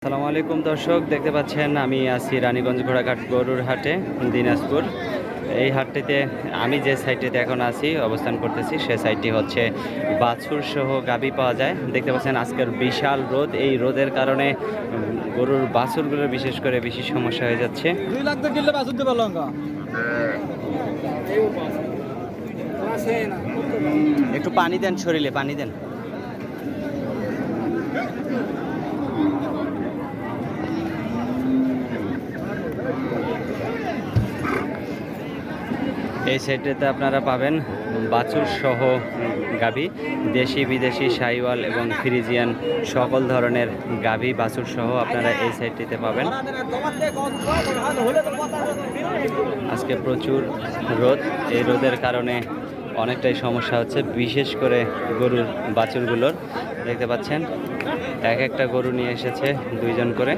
আসসালামু আলাইকুম দর্শক, দেখতে পাচ্ছেন আমি আছি রানীগঞ্জ ঘোড়াঘাট গরুর হাটে, দিনাজপুর। এই হাটটিতে আমি যে সাইটটিতে এখন আছি, অবস্থান করতেছি, সে সাইটটি হচ্ছে বাছুর সহ গাভী পাওয়া যায়। দেখতে পাচ্ছেন আজকের বিশাল রোদ, এই রোদের কারণে গরুর বাছুরগুলোর বিশেষ করে বেশি সমস্যা হয়ে যাচ্ছে। একটু পানি দেন, শরীরে পানি দেন। এই সাইডটাতে আপনারা পাবেন বাছুর সহ গাভী, দেশি বিদেশি শাহিওয়াল এবং ফ্রিজিয়ান সকল ধরনের গাভী বাছুর সহ আপনারা এই সাইডটিতে পাবেন। আজকে প্রচুর রোদ, এই রোদের কারণে অনেকটাই সমস্যা হচ্ছে, বিশেষ করে গরুর বাছুরগুলোর। দেখতে পাচ্ছেন এক একটা গরু নিয়ে এসেছে দুইজন করে,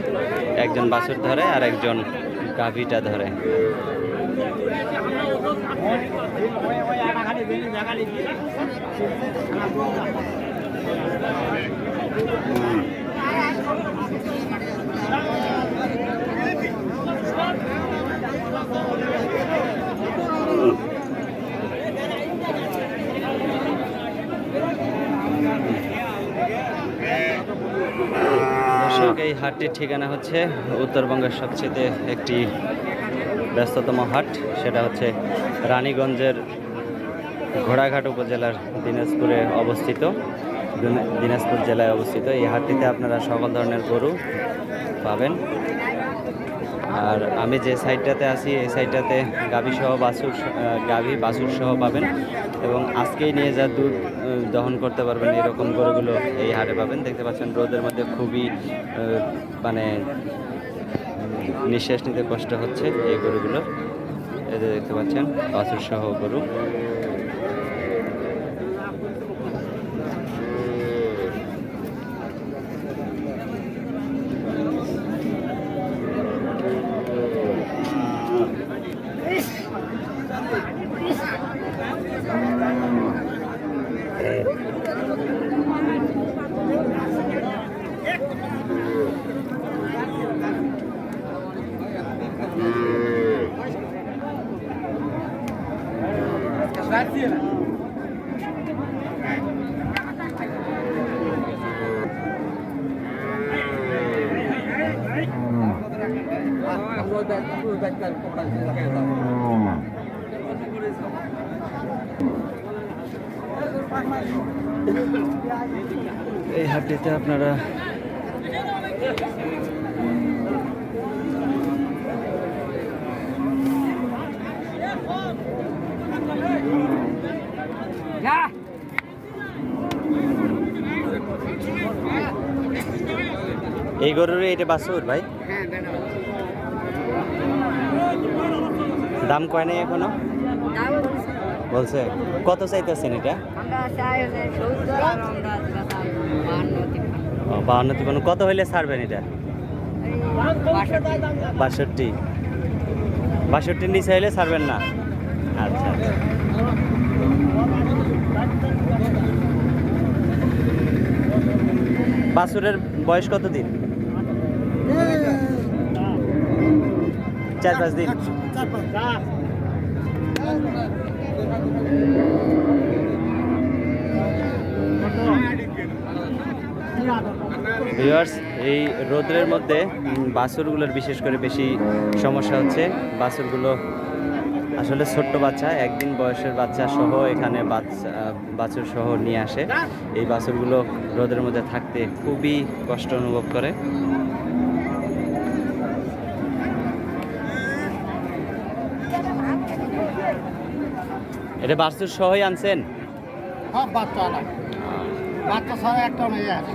একজন বাছুর ধরে আর একজন গাভীটা ধরে। দর্শক, এই হাটটির ঠিকানা হচ্ছে উত্তরবঙ্গের সবচেয়ে একটি ব্যস্ততম হাট, সেটা হচ্ছে রানীগঞ্জের ঘোড়াঘাট উপজেলার দিনাজপুরে অবস্থিত, দিনাজপুর জেলায় অবস্থিত। এই হাটটিতে আপনারা সকল ধরনের গরু পাবেন। আর আমি যে সাইডটাতে আছি, এই সাইডটাতে গাভী সহ গাভী বাছুর সহ পাবেন, এবং আজকেই নিয়ে যা দুধ দহন করতে পারবেন এরকম গরুগুলো এই হাটে পাবেন। দেখতে পাচ্ছেন রোদের মধ্যে খুবই মানে নিঃশ্বাস নিতে কষ্ট হচ্ছে এই গরুগুলো। এই যে দেখতে পাচ্ছেন বাছুর সহ গরু। এই হাটটিতে আপনারা এই গরুর এটা বাছুর ভাই, দাম কয় নাই এখনো? বলছে কত চাইতেছেন এটা? 52-53। কত হইলে ছাড়বেন এটা? 62 নিচে হইলে ছাড়বেন না? আচ্ছা আচ্ছা। বাছুরের বয়স কত দিন? 4-5 দিন। ভিউয়ার্স, এই রোদের মধ্যে বাছুরগুলোর বিশেষ করে বেশি সমস্যা হচ্ছে। বাছুরগুলো আসলে ছোট্ট বাচ্চা, একদিন বয়সের বাচ্চা সহ এখানে বাছুর সহ নিয়ে আসে। এই বাছুরগুলো রোদের মধ্যে থাকতে খুবই কষ্ট অনুভব করে। এটা বাছুর সহই আনছেন? বাচ্চা ছাড়া একটা মেয়ে আছে।